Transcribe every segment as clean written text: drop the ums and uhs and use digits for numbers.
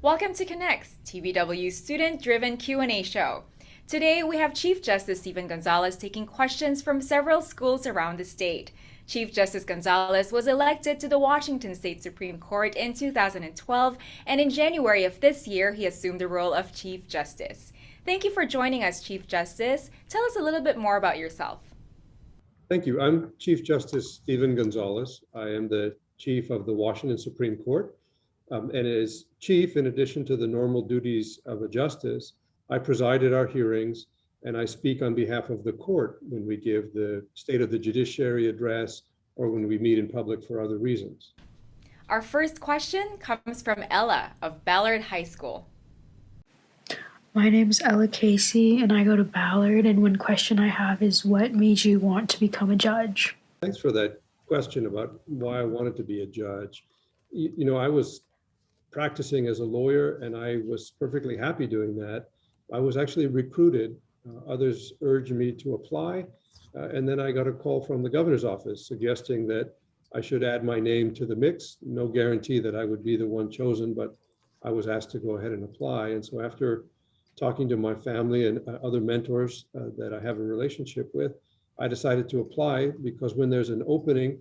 Welcome to Connect's TVW student-driven Q&A show. Today we have Chief Justice Steven González taking questions from several schools around the state. Chief Justice González was elected to the Washington State Supreme Court in 2012, and in January of this year he assumed the role of Chief Justice. Thank you for joining us, Chief Justice. Tell us a little bit more about yourself. Thank you. I'm Chief Justice Steven González. I am the Chief of the Washington Supreme Court. And as Chief, in addition to the normal duties of a justice, I preside at our hearings and I speak on behalf of the court when we give the State of the Judiciary address or when we meet in public for other reasons. Our first question comes from Ella of Ballard High School. My name is Ella Casey and I go to Ballard, and one question I have is, what made you want to become a judge? Thanks for that question about why I wanted to be a judge. You know, I was practicing as a lawyer and I was perfectly happy doing that. I was actually recruited. Others urged me to apply. And then I got a call from the governor's office suggesting that I should add my name to the mix. No guarantee that I would be the one chosen, but I was asked to go ahead and apply. And so after talking to my family and other mentors that I have a relationship with, I decided to apply because when there's an opening,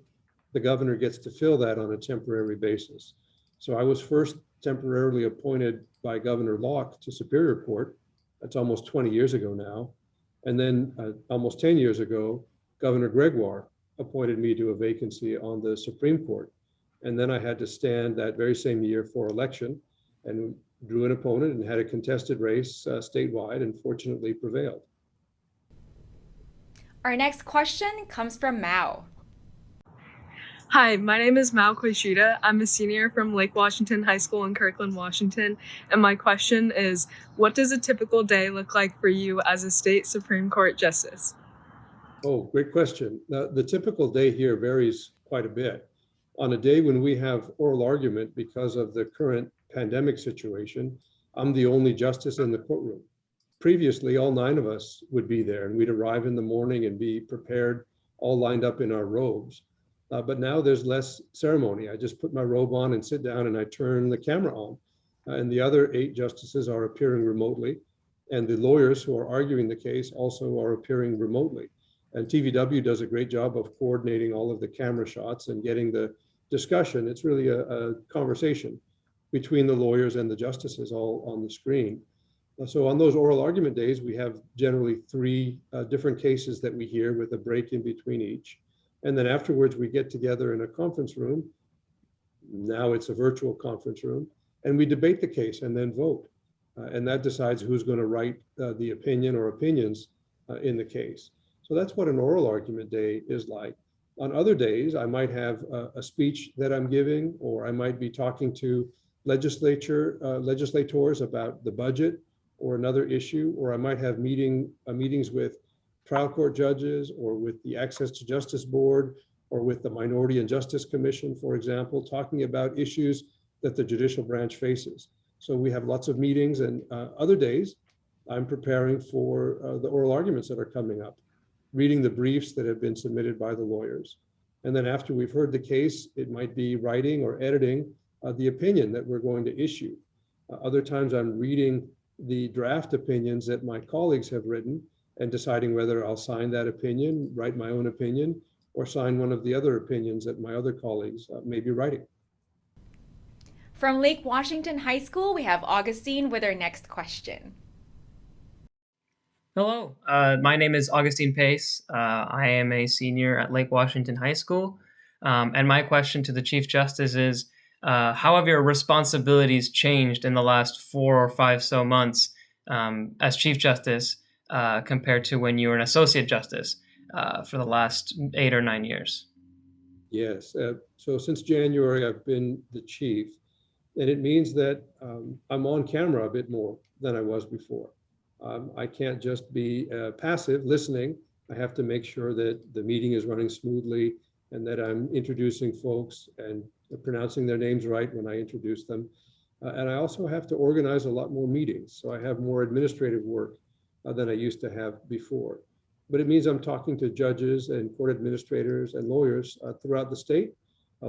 the governor gets to fill that on a temporary basis. So I was first temporarily appointed by Governor Locke to Superior Court. That's almost 20 years ago now. And then almost 10 years ago, Governor Gregoire appointed me to a vacancy on the Supreme Court. And then I had to stand that very same year for election and drew an opponent and had a contested race statewide and fortunately prevailed. Our next question comes from Mao. Hi, my name is Koishida. I'm a senior from Lake Washington High School in Kirkland, Washington. And my question is, what does a typical day look like for you as a state Supreme Court justice? Oh, great question. The typical day here varies quite a bit. On a day when we have oral argument because of the current pandemic situation, I'm the only justice in the courtroom. Previously, all 9 of us would be there and we'd arrive in the morning and be prepared, all lined up in our robes. But now there's less ceremony. I just put my robe on and sit down and I turn the camera on. And the other 8 justices are appearing remotely. And the lawyers who are arguing the case also are appearing remotely. And TVW does a great job of coordinating all of the camera shots and getting the discussion. It's really a conversation between the lawyers and the justices all on the screen. So on those oral argument days, we have generally 3 different cases that we hear with a break in between each. And then afterwards, we get together in a conference room. Now it's a virtual conference room, and we debate the case and then vote. And that decides who's going to write the opinion or opinions in the case. So that's what an oral argument day is like. On other days, I might have a speech that I'm giving, or I might be talking to legislators about the budget or another issue, or I might have meetings with trial court judges or with the Access to Justice Board or with the Minority and Justice Commission, for example, talking about issues that the judicial branch faces. So we have lots of meetings, and other days I'm preparing for the oral arguments that are coming up, reading the briefs that have been submitted by the lawyers. And then after we've heard the case, it might be writing or editing the opinion that we're going to issue. Other times I'm reading the draft opinions that my colleagues have written and deciding whether I'll sign that opinion, write my own opinion, or sign one of the other opinions that my other colleagues may be writing. From Lake Washington High School, we have Agustin with our next question. Hello, my name is Agustin Pace. I am a senior at Lake Washington High School. And my question to the Chief Justice is, how have your responsibilities changed in the last 4 or 5 so months as Chief Justice compared to when you were an Associate Justice for the last 8 or 9 years? Yes, so since January, I've been the chief, and it means that I'm on camera a bit more than I was before. I can't just be passive listening. I have to make sure that the meeting is running smoothly and that I'm introducing folks and pronouncing their names right when I introduce them. And I also have to organize a lot more meetings. So I have more administrative work than I used to have before. But it means I'm talking to judges and court administrators and lawyers throughout the state.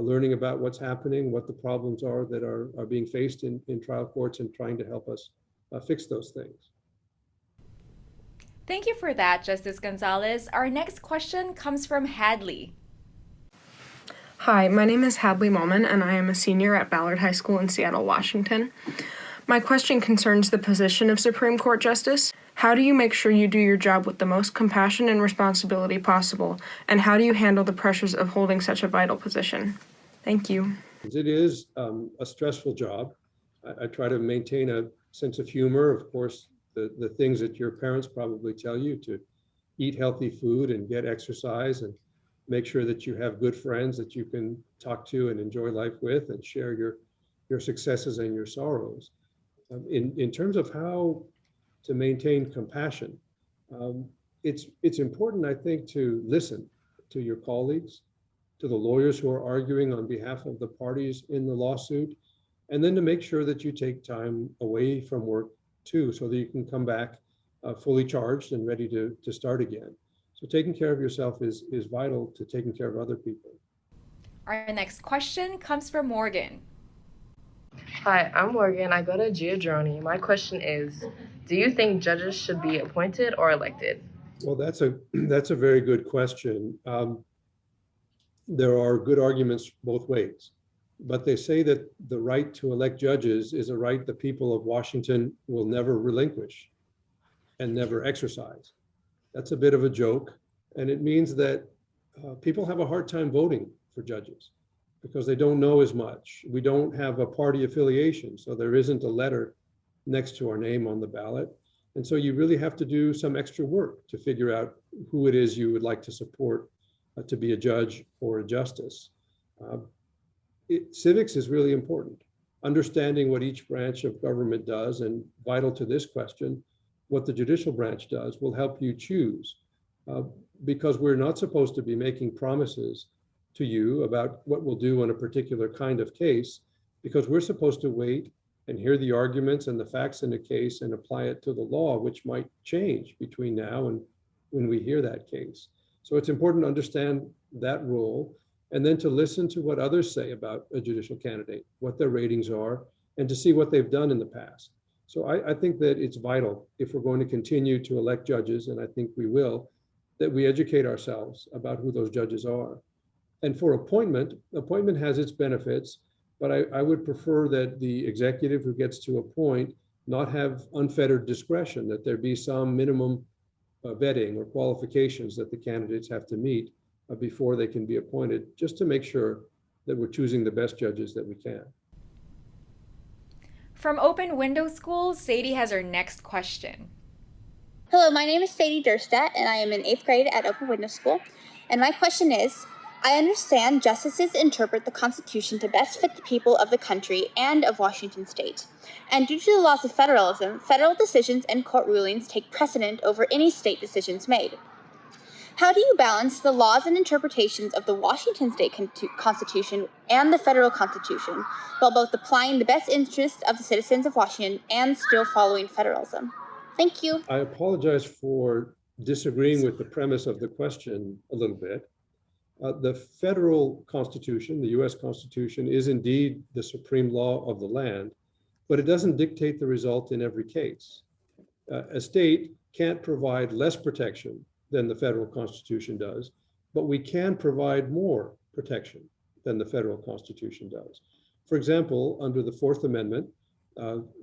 learning about what's happening, what the problems are that are being faced in trial courts, and trying to help us fix those things. Thank you for that, Justice González. Our next question comes from Hadley. Hi, my name is Hadley Mollman, and I am a senior at Ballard High School in Seattle, Washington. My question concerns the position of Supreme Court Justice. How do you make sure you do your job with the most compassion and responsibility possible, and how do you handle the pressures of holding such a vital position? Thank you. It is a stressful job. I try to maintain a sense of humor. Of course, the things that your parents probably tell you, to eat healthy food and get exercise and make sure that you have good friends that you can talk to and enjoy life with and share your successes and your sorrows. In terms of how to maintain compassion, it's important, I think, to listen to your colleagues, to the lawyers who are arguing on behalf of the parties in the lawsuit, and then to make sure that you take time away from work too, so that you can come back fully charged and ready to start again. So taking care of yourself is vital to taking care of other people. Our next question comes from Morgan. Hi, I'm Morgan. I go to Giadroni. My question is, do you think judges should be appointed or elected? Well, that's a very good question. There are good arguments both ways, but they say that the right to elect judges is a right the people of Washington will never relinquish and never exercise. That's a bit of a joke, and it means that people have a hard time voting for judges because they don't know as much. We don't have a party affiliation, so there isn't a letter next to our name on the ballot. And so you really have to do some extra work to figure out who it is you would like to support to be a judge or a justice. Civics is really important. Understanding what each branch of government does, and vital to this question, what the judicial branch does, will help you choose. Because we're not supposed to be making promises to you about what we'll do on a particular kind of case, because we're supposed to wait and hear the arguments and the facts in the case and apply it to the law, which might change between now and when we hear that case. So it's important to understand that role, and then to listen to what others say about a judicial candidate, what their ratings are, and to see what they've done in the past. So I think that it's vital, if we're going to continue to elect judges, and I think we will, that we educate ourselves about who those judges are. And for appointment has its benefits, but I would prefer that the executive who gets to appoint not have unfettered discretion, that there be some minimum vetting or qualifications that the candidates have to meet before they can be appointed, just to make sure that we're choosing the best judges that we can. From Open Window School, Sadye has our next question. Hello, my name is Sadye Derstadt, and I am in 8th grade at Open Window School. And my question is, I understand justices interpret the Constitution to best fit the people of the country and of Washington state. And due to the laws of federalism, federal decisions and court rulings take precedent over any state decisions made. How do you balance the laws and interpretations of the Washington state Constitution and the federal Constitution, while both applying the best interests of the citizens of Washington and still following federalism? Thank you. I apologize for disagreeing with the premise of the question a little bit. The federal Constitution, the US Constitution, is indeed the supreme law of the land, but it doesn't dictate the result in every case. A state can't provide less protection than the federal Constitution does, but we can provide more protection than the federal Constitution does. For example, under the Fourth Amendment,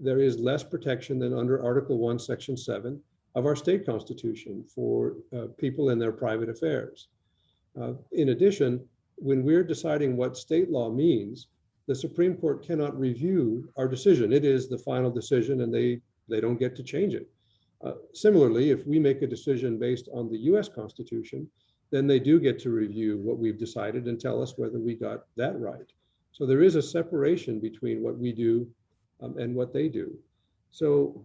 there is less protection than under Article 1, Section 7 of our state constitution for people in their private affairs. In addition, when we're deciding what state law means, the Supreme Court cannot review our decision. It is the final decision, and they don't get to change it. Similarly, if we make a decision based on the US Constitution, then they do get to review what we've decided and tell us whether we got that right. So there is a separation between what we do and what they do. So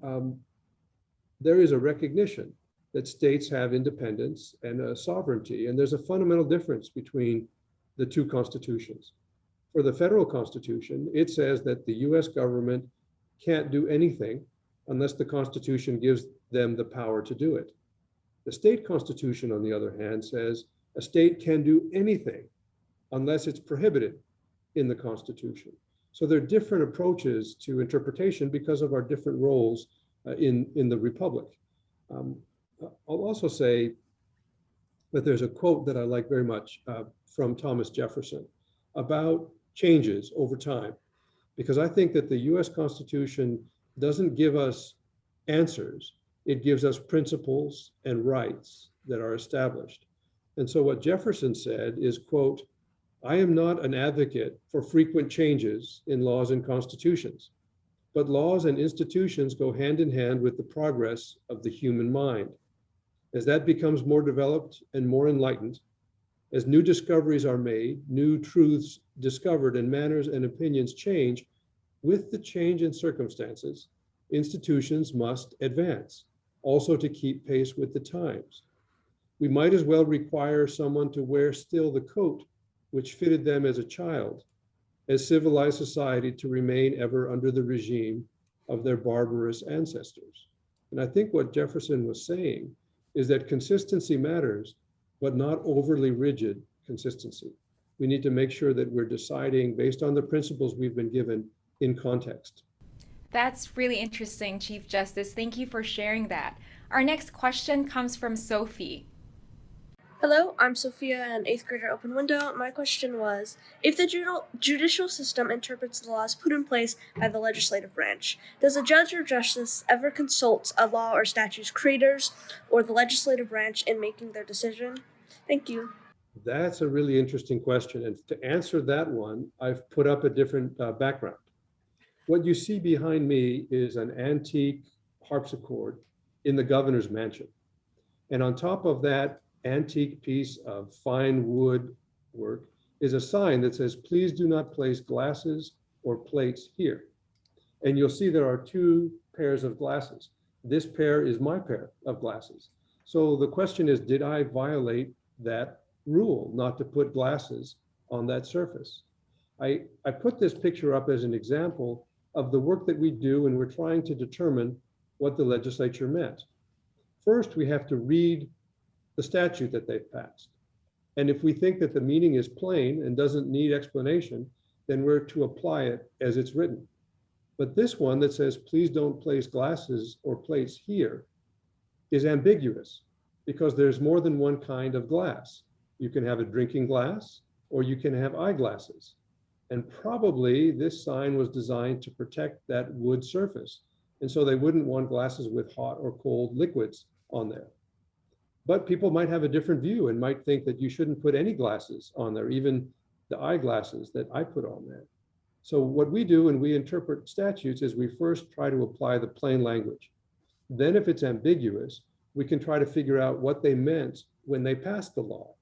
there is a recognition that states have independence and sovereignty, and there's a fundamental difference between the two constitutions. For the federal Constitution, it says that the US government can't do anything unless the Constitution gives them the power to do it. The state constitution, on the other hand, says a state can do anything unless it's prohibited in the Constitution. So there are different approaches to interpretation because of our different roles in the Republic. I'll also say that there's a quote that I like very much from Thomas Jefferson about changes over time, because I think that the US Constitution doesn't give us answers, it gives us principles and rights that are established. And so what Jefferson said is, quote, "I am not an advocate for frequent changes in laws and constitutions, but laws and institutions go hand in hand with the progress of the human mind. As that becomes more developed and more enlightened, as new discoveries are made, new truths discovered, and manners and opinions change, with the change in circumstances, institutions must advance, also to keep pace with the times. We might as well require someone to wear still the coat which fitted them as a child, as civilized society to remain ever under the regime of their barbarous ancestors." And I think what Jefferson was saying is that consistency matters, but not overly rigid consistency. We need to make sure that we're deciding based on the principles we've been given in context. That's really interesting, Chief Justice. Thank you for sharing that. Our next question comes from Sophie. Hello, I'm Sophia, an 8th grader at Open Window. My question was, if the judicial system interprets the laws put in place by the legislative branch, does a judge or justice ever consult a law or statute's creators or the legislative branch in making their decision? Thank you. That's a really interesting question. And to answer that one, I've put up a different background. What you see behind me is an antique harpsichord in the governor's mansion. And on top of that antique piece of fine wood work is a sign that says, "Please do not place glasses or plates here." And you'll see there are two pairs of glasses. This pair is my pair of glasses. So the question is, did I violate that rule not to put glasses on that surface? I put this picture up as an example of the work that we do when we're trying to determine what the legislature meant. First, we have to read the statute that they've passed. And if we think that the meaning is plain and doesn't need explanation, then we're to apply it as it's written. But this one that says, "Please don't place glasses or plates here," is ambiguous because there's more than one kind of glass. You can have a drinking glass or you can have eyeglasses. And probably this sign was designed to protect that wood surface. And so they wouldn't want glasses with hot or cold liquids on there. But people might have a different view and might think that you shouldn't put any glasses on there, even the eyeglasses that I put on there. So what we do when we interpret statutes is we first try to apply the plain language. Then if it's ambiguous, we can try to figure out what they meant when they passed the law.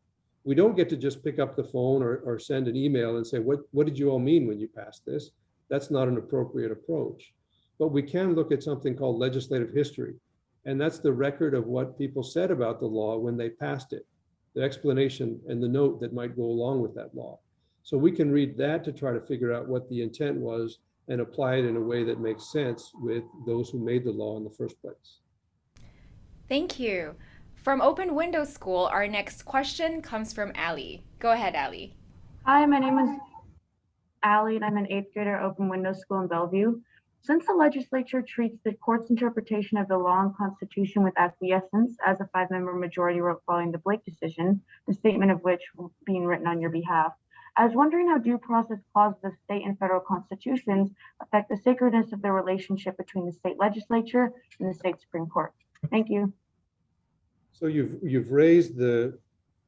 We don't get to just pick up the phone or send an email and say, what did you all mean when you passed this? That's not an appropriate approach. But we can look at something called legislative history. And that's the record of what people said about the law when they passed it, the explanation and the note that might go along with that law. So we can read that to try to figure out what the intent was and apply it in a way that makes sense with those who made the law in the first place. Thank you. From Open Window School, our next question comes from Allie. Go ahead, Allie. Hi, my name is Allie, and I'm an 8th grader at Open Window School in Bellevue. Since the legislature treats the court's interpretation of the law and constitution with acquiescence, as a 5-member majority wrote following the Blake decision, the statement of which being written on your behalf, I was wondering how due process clauses of state and federal constitutions affect the sacredness of the relationship between the state legislature and the state Supreme Court. Thank you. So you've raised the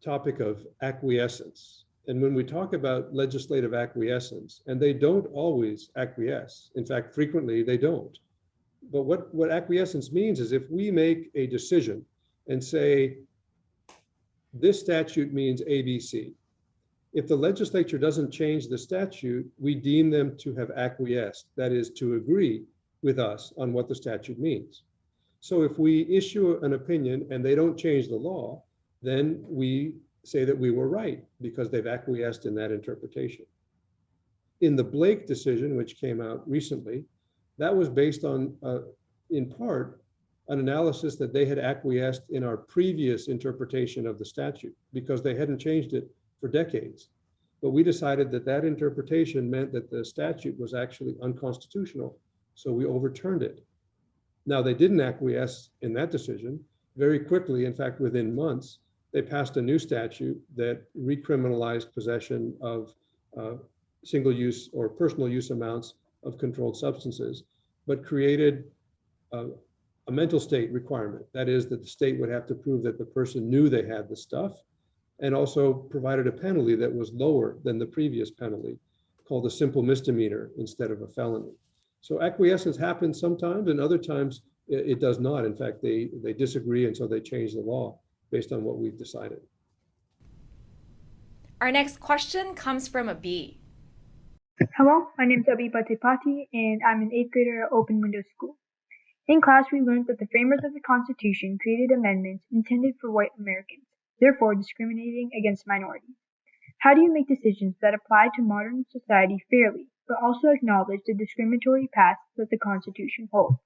topic of acquiescence. And when we talk about legislative acquiescence, and they don't always acquiesce, in fact, frequently they don't. But what acquiescence means is if we make a decision and say, this statute means ABC, if the legislature doesn't change the statute, we deem them to have acquiesced, that is, to agree with us on what the statute means. So if we issue an opinion and they don't change the law, then we say that we were right because they've acquiesced in that interpretation. In the Blake decision, which came out recently, that was based on, in part, an analysis that they had acquiesced in our previous interpretation of the statute because they hadn't changed it for decades. But we decided that that interpretation meant that the statute was actually unconstitutional, so we overturned it. Now, they didn't acquiesce in that decision. Very quickly, in fact, within months, they passed a new statute that recriminalized possession of single-use or personal use amounts of controlled substances, but created a mental state requirement. That is, that the state would have to prove that the person knew they had the stuff, and also provided a penalty that was lower than the previous penalty, called a simple misdemeanor instead of a felony. So acquiescence happens sometimes, and other times it does not. In fact, they disagree, and so they change the law based on what we've decided. Our next question comes from Abhi. Hello, my name is Abhi Battepati, and I'm an 8th grader at Open Window School. In class, we learned that the framers of the Constitution created amendments intended for white Americans, therefore discriminating against minorities. How do you make decisions that apply to modern society fairly, but also acknowledge the discriminatory past that the Constitution holds?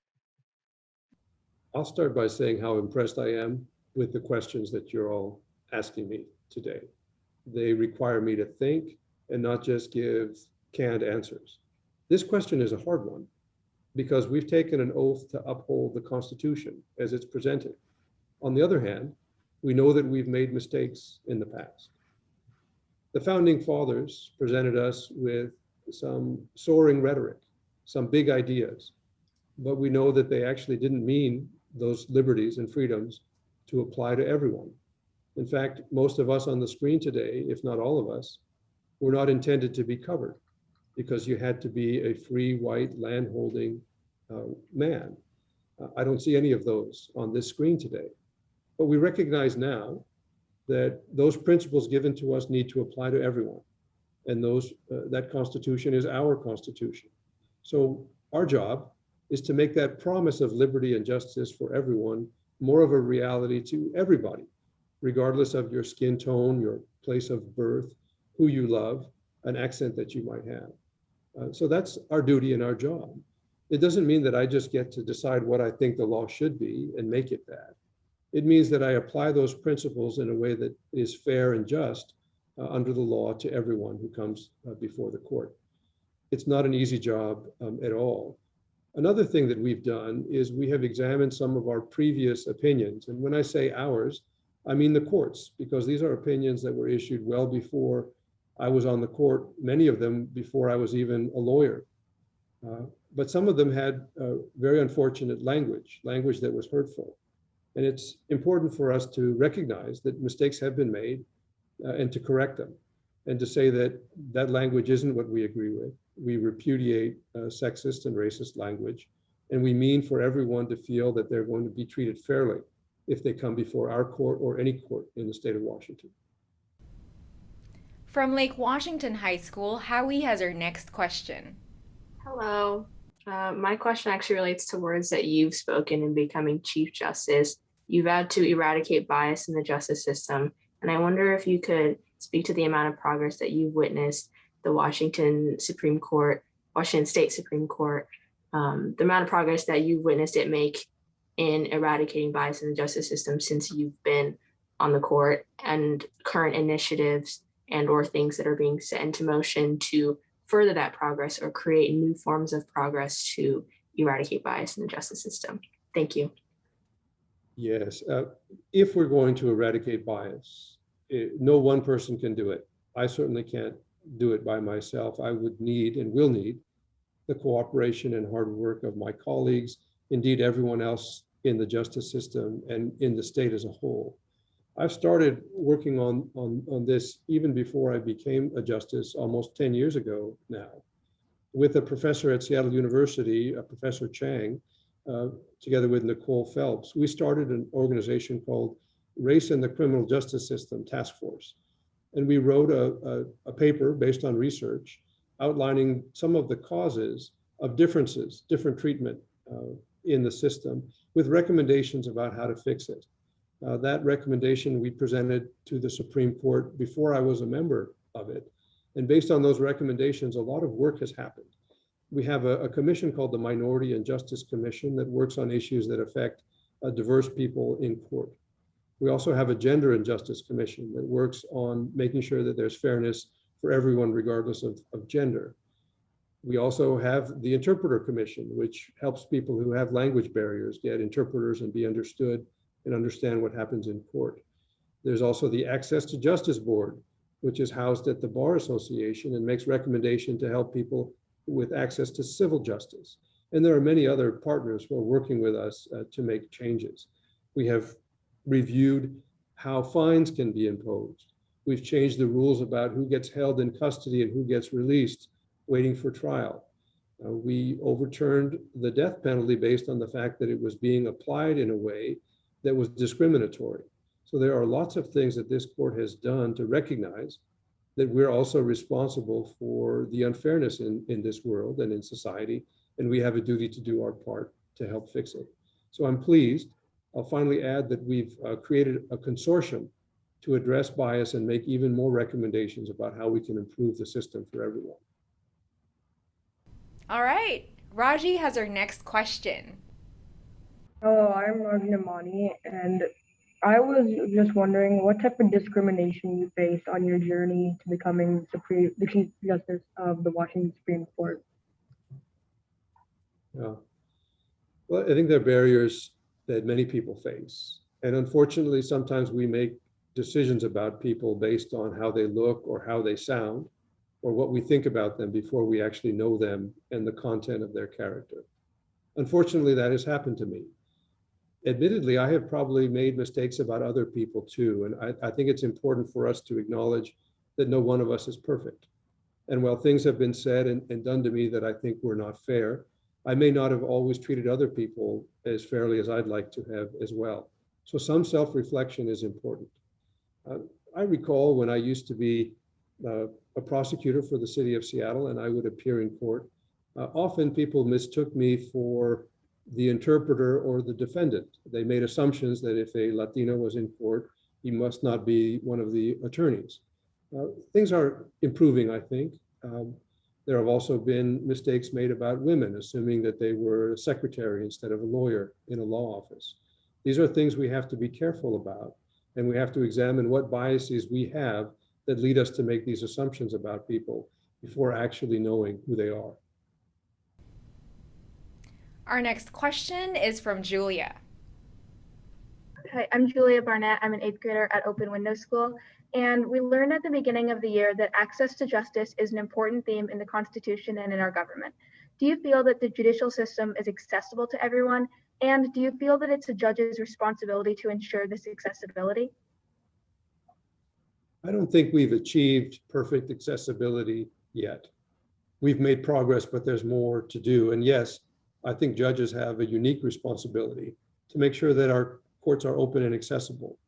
I'll start by saying how impressed I am with the questions that you're all asking me today. They require me to think and not just give canned answers. This question is a hard one because we've taken an oath to uphold the Constitution as it's presented. On the other hand, we know that we've made mistakes in the past. The founding fathers presented us with some soaring rhetoric, some big ideas, but we know that they actually didn't mean those liberties and freedoms to apply to everyone. In fact, most of us on the screen today, if not all of us, were not intended to be covered because you had to be a free white landholding man. I don't see any of those on this screen today, but we recognize now that those principles given to us need to apply to everyone. And that Constitution is our Constitution. So our job is to make that promise of liberty and justice for everyone more of a reality to everybody, regardless of your skin tone, your place of birth, who you love, an accent that you might have. So that's our duty and our job. It doesn't mean that I just get to decide what I think the law should be and make it that. It means that I apply those principles in a way that is fair and just under the law to everyone who comes before the court. It's not an easy job at all. Another thing that we've done is we have examined some of our previous opinions. And when I say ours, I mean the courts, because these are opinions that were issued well before I was on the court, many of them before I was even a lawyer. But some of them had very unfortunate language that was hurtful. And it's important for us to recognize that mistakes have been made and to correct them, and to say that that language isn't what we agree with. We repudiate sexist and racist language, and we mean for everyone to feel that they're going to be treated fairly if they come before our court or any court in the state of Washington. From Lake Washington High School, Howie has our next question. Hello. My question actually relates to words that you've spoken in becoming Chief Justice. You vowed to eradicate bias in the justice system, and I wonder if you could speak to the amount of progress that you've witnessed the Washington State Supreme Court, the amount of progress that you've witnessed it make in eradicating bias in the justice system since you've been on the court, and current initiatives and or things that are being set into motion to further that progress or create new forms of progress to eradicate bias in the justice system. Thank you. Yes, if we're going to eradicate bias, no one person can do it. I certainly can't do it by myself. I would need and will need the cooperation and hard work of my colleagues, indeed everyone else in the justice system and in the state as a whole. I've started working on this even before I became a justice almost 10 years ago now, with a professor at Seattle University, Professor Chang, together with Nicole Phelps. We started an organization called Race in the Criminal Justice System Task Force. And we wrote a paper based on research outlining some of the causes of differences, different treatment in the system, with recommendations about how to fix it. That recommendation we presented to the Supreme Court before I was a member of it. And based on those recommendations, a lot of work has happened. We have a commission called the Minority and Justice Commission that works on issues that affect diverse people in court. We also have a Gender and Justice Commission that works on making sure that there's fairness for everyone, regardless of gender. We also have the Interpreter Commission, which helps people who have language barriers get interpreters and be understood and understand what happens in court. There's also the Access to Justice Board, which is housed at the Bar Association and makes recommendation to help people with access to civil justice. And there are many other partners who are working with us to make changes. We have reviewed how fines can be imposed. We've changed the rules about who gets held in custody and who gets released, waiting for trial. We overturned the death penalty based on the fact that it was being applied in a way that was discriminatory. So there are lots of things that this court has done to recognize that we're also responsible for the unfairness in this world and in society, and we have a duty to do our part to help fix it. So I'm pleased. I'll finally add that we've created a consortium to address bias and make even more recommendations about how we can improve the system for everyone. All right, Raji has our next question. Hello, I'm Rajiv Nemani, and I was just wondering what type of discrimination you faced on your journey to becoming the Chief Justice of the Washington Supreme Court. Yeah. Well, I think there are barriers that many people face. And unfortunately, sometimes we make decisions about people based on how they look or how they sound, or what we think about them before we actually know them and the content of their character. Unfortunately, that has happened to me. Admittedly, I have probably made mistakes about other people too, and I think it's important for us to acknowledge that no one of us is perfect. And while things have been said and done to me that I think were not fair, I may not have always treated other people as fairly as I'd like to have as well. So some self-reflection is important. I recall when I used to be a prosecutor for the city of Seattle and I would appear in court, often people mistook me for the interpreter or the defendant. They made assumptions that if a Latino was in court, he must not be one of the attorneys. Things are improving, I think. There have also been mistakes made about women, assuming that they were a secretary instead of a lawyer in a law office. These are things we have to be careful about, and we have to examine what biases we have that lead us to make these assumptions about people before actually knowing who they are. Our next question is from Julia. Hi, I'm Julia Barnett. I'm an 8th grader at Open Window School. And we learned at the beginning of the year that access to justice is an important theme in the Constitution and in our government. Do you feel that the judicial system is accessible to everyone? And do you feel that it's a judge's responsibility to ensure this accessibility? I don't think we've achieved perfect accessibility yet. We've made progress, but there's more to do. And yes, I think judges have a unique responsibility to make sure that our courts are open and accessible.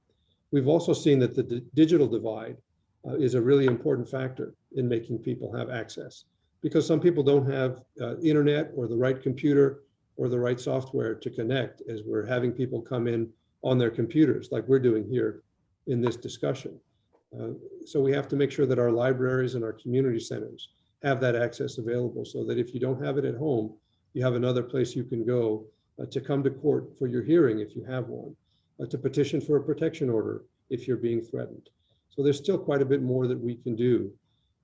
We've also seen that the digital divide is a really important factor in making people have access, because some people don't have internet or the right computer or the right software to connect, as we're having people come in on their computers like we're doing here in this discussion. So we have to make sure that our libraries and our community centers have that access available, so that if you don't have it at home, you have another place you can go to come to court for your hearing if you have one, to petition for a protection order if you're being threatened. So there's still quite a bit more that we can do.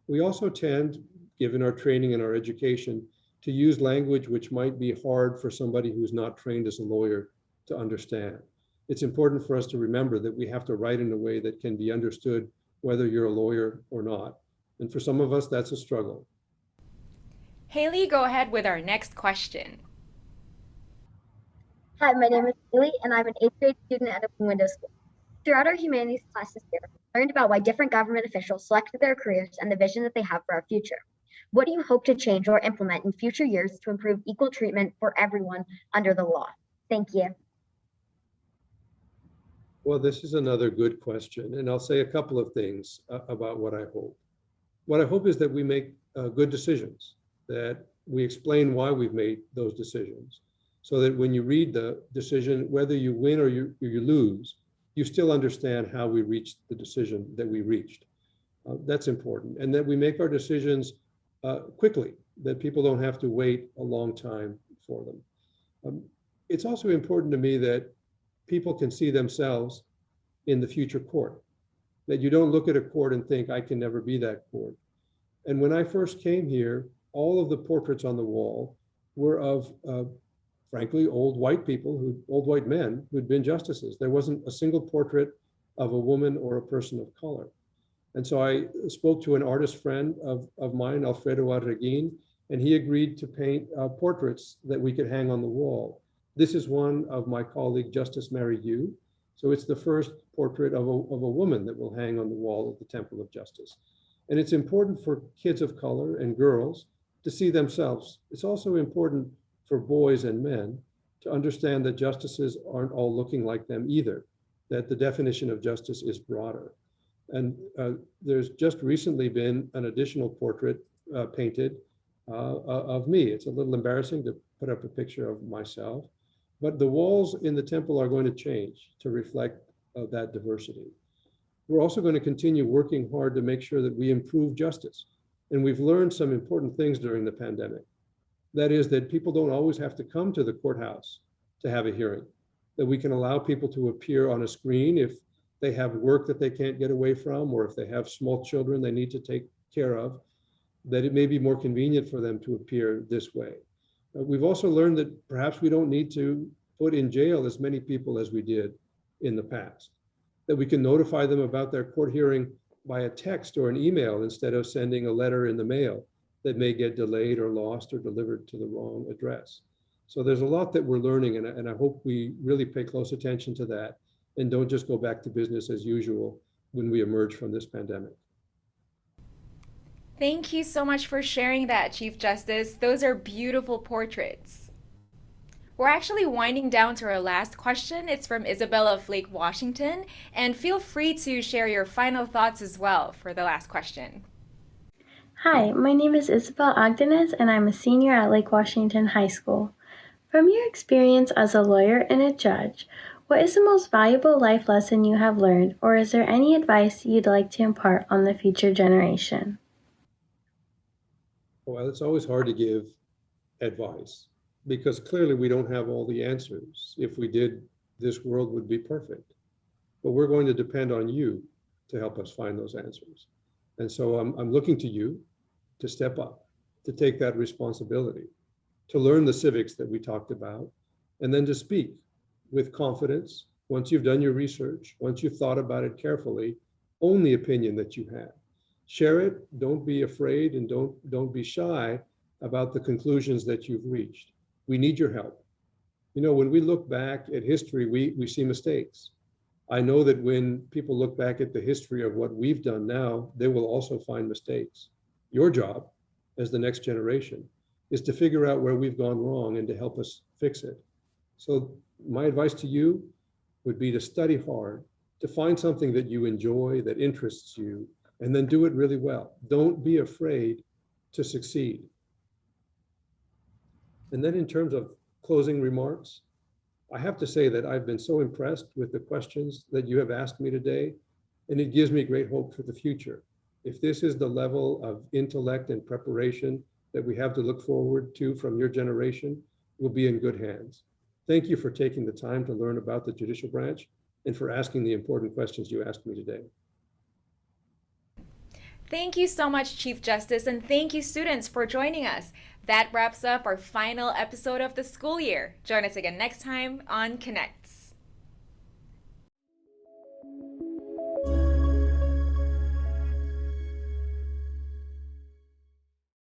We also tend, given our training and our education, to use language which might be hard for somebody who's not trained as a lawyer to understand. It's important for us to remember that we have to write in a way that can be understood whether you're a lawyer or not. And for some of us, that's a struggle. Hailey, go ahead with our next question. Hi, my name is Hailey, and I'm an 8th grade student at Open Window School. Throughout our humanities class this year, we learned about why different government officials selected their careers and the vision that they have for our future. What do you hope to change or implement in future years to improve equal treatment for everyone under the law? Thank you. Well, this is another good question, and I'll say a couple of things about what I hope. What I hope is that we make good decisions, that we explain why we've made those decisions, so that when you read the decision, whether you win or you lose, you still understand how we reached the decision that we reached. That's important. And that we make our decisions quickly, that people don't have to wait a long time for them. It's also important to me that people can see themselves in the future court, that you don't look at a court and think, I can never be that court. And when I first came here, all of the portraits on the wall were of, frankly, old white people, old white men who'd been justices. There wasn't a single portrait of a woman or a person of color. And so I spoke to an artist friend of mine, Alfredo Arreguin, and he agreed to paint portraits that we could hang on the wall. This is one of my colleague, Justice Mary Yu. So it's the first portrait of a woman that will hang on the wall of the Temple of Justice. And it's important for kids of color and girls to see themselves. It's also important for boys and men to understand that justices aren't all looking like them either, that the definition of justice is broader. And there's just recently been an additional portrait painted of me. It's a little embarrassing to put up a picture of myself, but the walls in the temple are going to change to reflect that diversity. We're also going to continue working hard to make sure that we improve justice. And we've learned some important things during the pandemic. That is that people don't always have to come to the courthouse to have a hearing, that we can allow people to appear on a screen if they have work that they can't get away from, or if they have small children they need to take care of, that it may be more convenient for them to appear this way. We've also learned that perhaps we don't need to put in jail as many people as we did in the past, that we can notify them about their court hearing by a text or an email instead of sending a letter in the mail that may get delayed or lost or delivered to the wrong address. So there's a lot that we're learning, and I hope we really pay close attention to that and don't just go back to business as usual when we emerge from this pandemic. Thank you so much for sharing that, Chief Justice. Those are beautiful portraits. We're actually winding down to our last question. It's from Isabel of Lake Washington, and feel free to share your final thoughts as well for the last question. Hi, my name is Isabel Akdeniz, and I'm a senior at Lake Washington High School. From your experience as a lawyer and a judge, what is the most valuable life lesson you have learned, or is there any advice you'd like to impart on the future generation? Well, it's always hard to give advice because clearly we don't have all the answers. If we did, this world would be perfect. But we're going to depend on you to help us find those answers. And so I'm looking to you to step up, to take that responsibility, to learn the civics that we talked about, and then to speak with confidence. Once you've done your research, once you've thought about it carefully, own the opinion that you have. Share it, don't be afraid, and don't be shy about the conclusions that you've reached. We need your help. You know, when we look back at history, we see mistakes. I know that when people look back at the history of what we've done now, they will also find mistakes. Your job as the next generation is to figure out where we've gone wrong and to help us fix it. So my advice to you would be to study hard, to find something that you enjoy, that interests you, and then do it really well. Don't be afraid to succeed. And then in terms of closing remarks, I have to say that I've been so impressed with the questions that you have asked me today, and it gives me great hope for the future. If this is the level of intellect and preparation that we have to look forward to from your generation, we'll be in good hands. Thank you for taking the time to learn about the judicial branch and for asking the important questions you asked me today. Thank you so much, Chief Justice, and thank you, students, for joining us. That wraps up our final episode of the school year. Join us again next time on Connect.